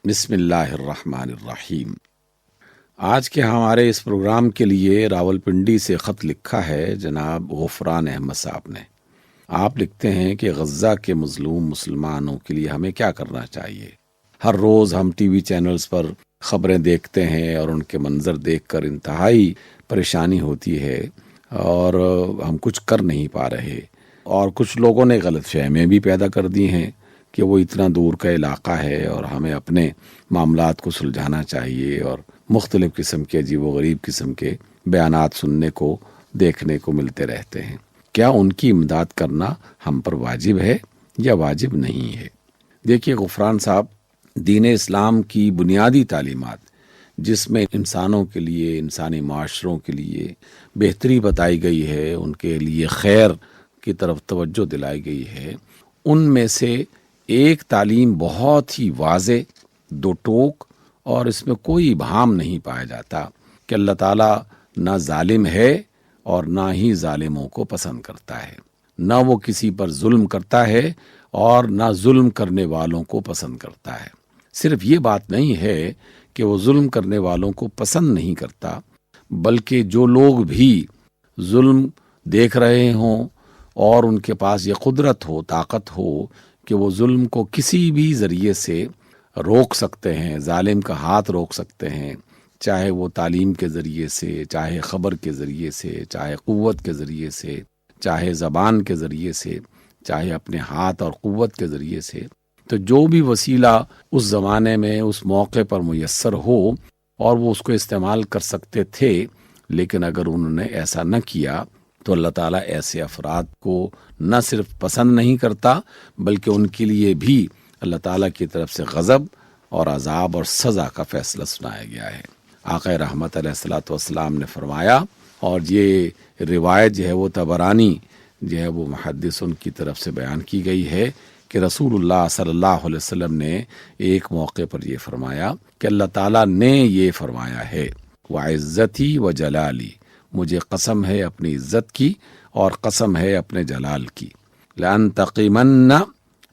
بسم اللہ الرحمن الرحیم۔ آج کے ہمارے اس پروگرام کے لیے راولپنڈی سے خط لکھا ہے جناب غفران احمد صاحب نے۔ آپ لکھتے ہیں کہ غزہ کے مظلوم مسلمانوں کے لیے ہمیں کیا کرنا چاہیے۔ ہر روز ہم ٹی وی چینلز پر خبریں دیکھتے ہیں اور ان کے منظر دیکھ کر انتہائی پریشانی ہوتی ہے اور ہم کچھ کر نہیں پا رہے، اور کچھ لوگوں نے غلط فہمیاں بھی پیدا کر دی ہیں کہ وہ اتنا دور کا علاقہ ہے اور ہمیں اپنے معاملات کو سلجھانا چاہیے، اور مختلف قسم کے عجیب و غریب قسم کے بیانات سننے کو دیکھنے کو ملتے رہتے ہیں۔ کیا ان کی امداد کرنا ہم پر واجب ہے یا واجب نہیں ہے؟ دیکھیے غفران صاحب، دین اسلام کی بنیادی تعلیمات جس میں انسانوں کے لیے، انسانی معاشروں کے لیے بہتری بتائی گئی ہے، ان کے لیے خیر کی طرف توجہ دلائی گئی ہے، ان میں سے ایک تعلیم بہت ہی واضح، دو ٹوک، اور اس میں کوئی ابہام نہیں پایا جاتا کہ اللہ تعالیٰ نہ ظالم ہے اور نہ ہی ظالموں کو پسند کرتا ہے، نہ وہ کسی پر ظلم کرتا ہے اور نہ ظلم کرنے والوں کو پسند کرتا ہے۔ صرف یہ بات نہیں ہے کہ وہ ظلم کرنے والوں کو پسند نہیں کرتا، بلکہ جو لوگ بھی ظلم دیکھ رہے ہوں اور ان کے پاس یہ قدرت ہو، طاقت ہو کہ وہ ظلم کو کسی بھی ذریعے سے روک سکتے ہیں، ظالم کا ہاتھ روک سکتے ہیں، چاہے وہ تعلیم کے ذریعے سے، چاہے خبر کے ذریعے سے، چاہے قوت کے ذریعے سے، چاہے زبان کے ذریعے سے، چاہے اپنے ہاتھ اور قوت کے ذریعے سے، تو جو بھی وسیلہ اس زمانے میں اس موقع پر میسر ہو اور وہ اس کو استعمال کر سکتے تھے، لیکن اگر انہوں نے ایسا نہ کیا تو اللہ تعالیٰ ایسے افراد کو نہ صرف پسند نہیں کرتا، بلکہ ان کے لیے بھی اللہ تعالیٰ کی طرف سے غضب اور عذاب اور سزا کا فیصلہ سنایا گیا ہے۔ آقا رحمت علیہ الصلوۃ والسلام نے فرمایا، اور یہ روایت جو ہے وہ طبرانی جو ہے وہ محدثوں کی طرف سے بیان کی گئی ہے کہ رسول اللہ صلی اللہ علیہ وسلم نے ایک موقع پر یہ فرمایا کہ اللہ تعالیٰ نے یہ فرمایا ہے، وعزتی و جلالی، مجھے قسم ہے اپنی عزت کی اور قسم ہے اپنے جلال کی، لَأَنْتَقِمَنَّ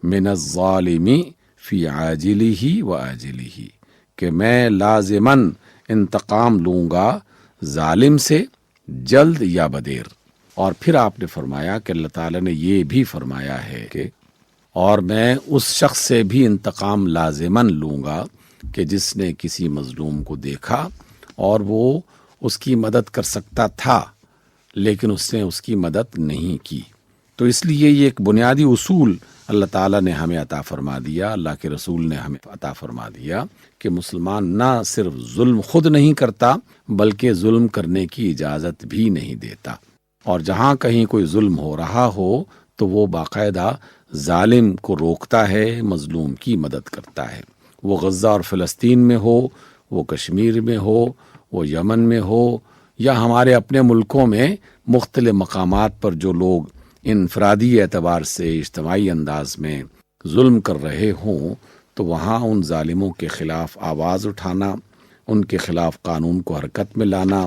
مِنَ الظَّالِمِ فِي عَاجِلِهِ وَآجِلِهِ، کہ میں لازماً انتقام لوں گا ظالم سے جلد یا بدیر۔ اور پھر آپ نے فرمایا کہ اللہ تعالیٰ نے یہ بھی فرمایا ہے کہ اور میں اس شخص سے بھی انتقام لازماً لوں گا کہ جس نے کسی مظلوم کو دیکھا اور وہ اس کی مدد کر سکتا تھا لیکن اس نے اس کی مدد نہیں کی۔ تو اس لیے یہ ایک بنیادی اصول اللہ تعالیٰ نے ہمیں عطا فرما دیا، اللہ کے رسول نے ہمیں عطا فرما دیا کہ مسلمان نہ صرف ظلم خود نہیں کرتا بلکہ ظلم کرنے کی اجازت بھی نہیں دیتا، اور جہاں کہیں کوئی ظلم ہو رہا ہو تو وہ باقاعدہ ظالم کو روکتا ہے، مظلوم کی مدد کرتا ہے۔ وہ غزہ اور فلسطین میں ہو، وہ کشمیر میں ہو، وہ یمن میں ہو، یا ہمارے اپنے ملکوں میں مختلف مقامات پر جو لوگ انفرادی اعتبار سے اجتماعی انداز میں ظلم کر رہے ہوں، تو وہاں ان ظالموں کے خلاف آواز اٹھانا، ان کے خلاف قانون کو حرکت میں لانا،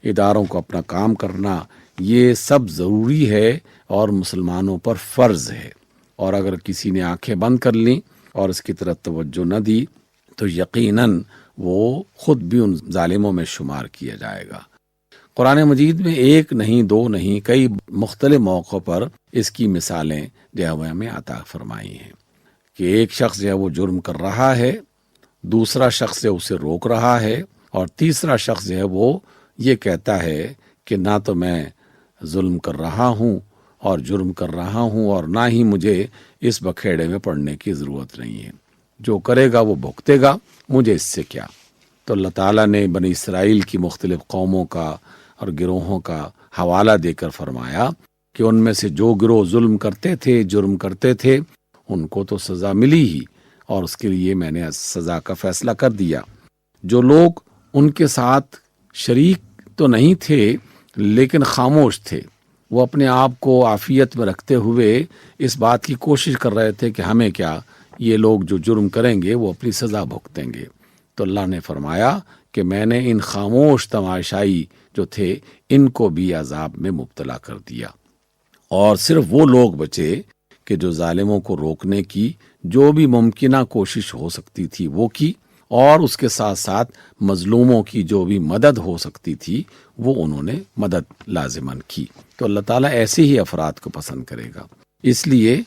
اداروں کو اپنا کام کرنا، یہ سب ضروری ہے اور مسلمانوں پر فرض ہے۔ اور اگر کسی نے آنکھیں بند کر لیں اور اس کی طرف توجہ نہ دی تو یقیناً وہ خود بھی ان ظالموں میں شمار کیا جائے گا۔ قرآن مجید میں ایک نہیں، دو نہیں، کئی مختلف موقعوں پر اس کی مثالیں جو ہے وہ ہمیں عطا فرمائی ہیں کہ ایک شخص جو ہے وہ جرم کر رہا ہے، دوسرا شخص جو اسے روک رہا ہے، اور تیسرا شخص جو ہے وہ یہ کہتا ہے کہ نہ تو میں ظلم کر رہا ہوں اور جرم کر رہا ہوں اور نہ ہی مجھے اس بکھیڑے میں پڑنے کی ضرورت نہیں ہے، جو کرے گا وہ بھگتے گا، مجھے اس سے کیا۔ تو اللہ تعالیٰ نے بنی اسرائیل کی مختلف قوموں کا اور گروہوں کا حوالہ دے کر فرمایا کہ ان میں سے جو گروہ ظلم کرتے تھے، جرم کرتے تھے، ان کو تو سزا ملی ہی، اور اس کے لیے میں نے سزا کا فیصلہ کر دیا۔ جو لوگ ان کے ساتھ شریک تو نہیں تھے لیکن خاموش تھے، وہ اپنے آپ کو عافیت میں رکھتے ہوئے اس بات کی کوشش کر رہے تھے کہ ہمیں کیا، یہ لوگ جو جرم کریں گے وہ اپنی سزا بھگتیں گے، تو اللہ نے فرمایا کہ میں نے ان خاموش تماشائی جو تھے ان کو بھی عذاب میں مبتلا کر دیا، اور صرف وہ لوگ بچے کہ جو ظالموں کو روکنے کی جو بھی ممکنہ کوشش ہو سکتی تھی وہ کی، اور اس کے ساتھ ساتھ مظلوموں کی جو بھی مدد ہو سکتی تھی وہ انہوں نے مدد لازماً کی۔ تو اللہ تعالیٰ ایسے ہی افراد کو پسند کرے گا۔ اس لیے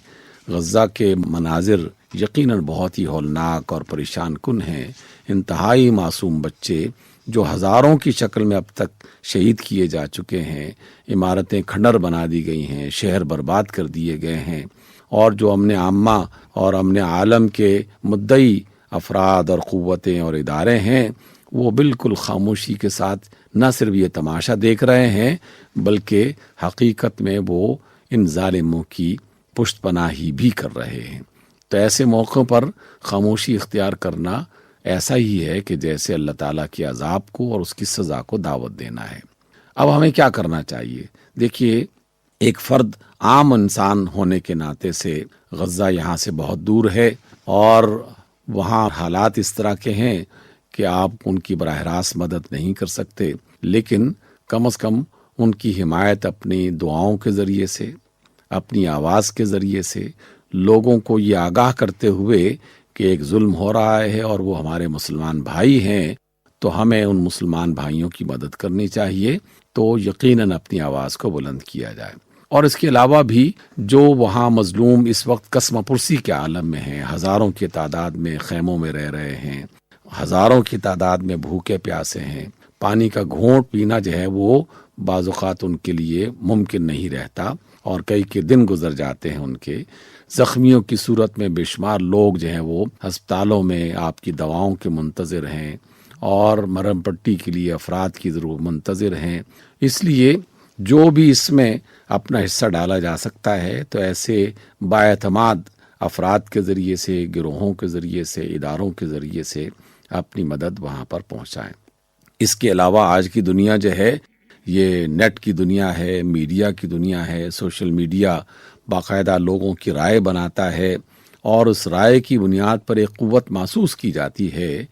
غزہ کے مناظر یقیناً بہت ہی ہولناک اور پریشان کن ہیں۔ انتہائی معصوم بچے جو ہزاروں کی شکل میں اب تک شہید کیے جا چکے ہیں، عمارتیں کھنڈر بنا دی گئی ہیں، شہر برباد کر دیے گئے ہیں، اور جو امن عامہ اور امن عالم کے مدعی افراد اور قوتیں اور ادارے ہیں وہ بالکل خاموشی کے ساتھ نہ صرف یہ تماشا دیکھ رہے ہیں بلکہ حقیقت میں وہ ان ظالموں کی پشت پناہی بھی کر رہے ہیں۔ تو ایسے موقعوں پر خاموشی اختیار کرنا ایسا ہی ہے کہ جیسے اللہ تعالیٰ کے عذاب کو اور اس کی سزا کو دعوت دینا ہے۔ اب ہمیں کیا کرنا چاہیے؟ دیکھیے، ایک فرد عام انسان ہونے کے ناطے سے غزہ یہاں سے بہت دور ہے، اور وہاں حالات اس طرح کے ہیں کہ آپ ان کی براہ راست مدد نہیں کر سکتے، لیکن کم از کم ان کی حمایت اپنی دعاؤں کے ذریعے سے، اپنی آواز کے ذریعے سے، لوگوں کو یہ آگاہ کرتے ہوئے کہ ایک ظلم ہو رہا ہے اور وہ ہمارے مسلمان بھائی ہیں، تو ہمیں ان مسلمان بھائیوں کی مدد کرنی چاہیے، تو یقیناً اپنی آواز کو بلند کیا جائے۔ اور اس کے علاوہ بھی جو وہاں مظلوم اس وقت قسم پرسی کے عالم میں ہیں، ہزاروں کی تعداد میں خیموں میں رہ رہے ہیں، ہزاروں کی تعداد میں بھوکے پیاسے ہیں، پانی کا گھونٹ پینا جو ہے وہ بعض اوقات ان کے لیے ممکن نہیں رہتا، اور کئی دن گزر جاتے ہیں ان کے۔ زخمیوں کی صورت میں بے شمار لوگ جو ہیں وہ ہسپتالوں میں آپ کی دواؤں کے منتظر ہیں، اور مرہم پٹی کے لیے افراد کی ضرور منتظر ہیں۔ اس لیے جو بھی اس میں اپنا حصہ ڈالا جا سکتا ہے تو ایسے بااعتماد افراد کے ذریعے سے، گروہوں کے ذریعے سے، اداروں کے ذریعے سے اپنی مدد وہاں پر پہنچائیں۔ اس کے علاوہ آج کی دنیا جو ہے یہ نیٹ کی دنیا ہے، میڈیا کی دنیا ہے۔ سوشل میڈیا باقاعدہ لوگوں کی رائے بناتا ہے، اور اس رائے کی بنیاد پر ایک قوت محسوس کی جاتی ہے۔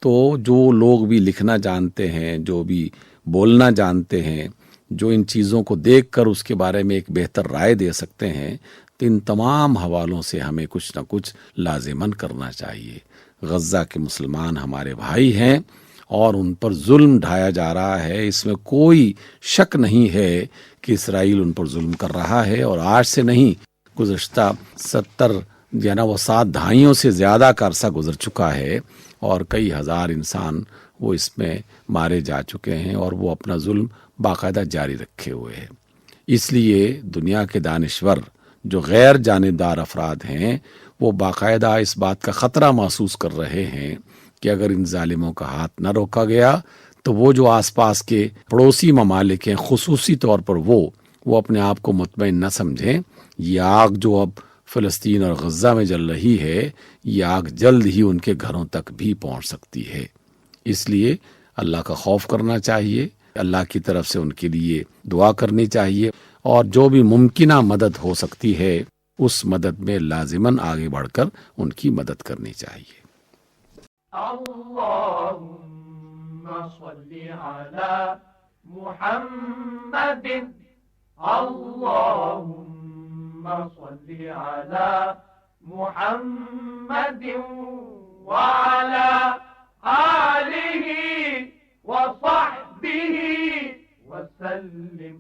تو جو لوگ بھی لکھنا جانتے ہیں، جو بھی بولنا جانتے ہیں، جو ان چیزوں کو دیکھ کر اس کے بارے میں ایک بہتر رائے دے سکتے ہیں، تو ان تمام حوالوں سے ہمیں کچھ نہ کچھ لازماً کرنا چاہیے۔ غزہ کے مسلمان ہمارے بھائی ہیں، اور ان پر ظلم ڈھایا جا رہا ہے، اس میں کوئی شک نہیں ہے کہ اسرائیل ان پر ظلم کر رہا ہے، اور آج سے نہیں، گزشتہ 7 دہائیوں سے زیادہ کا عرصہ گزر چکا ہے، اور کئی ہزار انسان وہ اس میں مارے جا چکے ہیں، اور وہ اپنا ظلم باقاعدہ جاری رکھے ہوئے ہیں۔ اس لیے دنیا کے دانشور جو غیر جانبدار افراد ہیں وہ باقاعدہ اس بات کا خطرہ محسوس کر رہے ہیں کہ اگر ان ظالموں کا ہاتھ نہ روکا گیا تو وہ جو آس پاس کے پڑوسی ممالک ہیں، خصوصی طور پر وہ اپنے آپ کو مطمئن نہ سمجھیں۔ یہ آگ جو اب فلسطین اور غزہ میں جل رہی ہے، یہ آگ جلد ہی ان کے گھروں تک بھی پہنچ سکتی ہے۔ اس لیے اللہ کا خوف کرنا چاہیے، اللہ کی طرف سے ان کے لیے دعا کرنی چاہیے، اور جو بھی ممکنہ مدد ہو سکتی ہے اس مدد میں لازماً آگے بڑھ کر ان کی مدد کرنی چاہیے۔ اللهم صل على محمد، اللهم صل على محمد وعلى آله وصحبه وسلم۔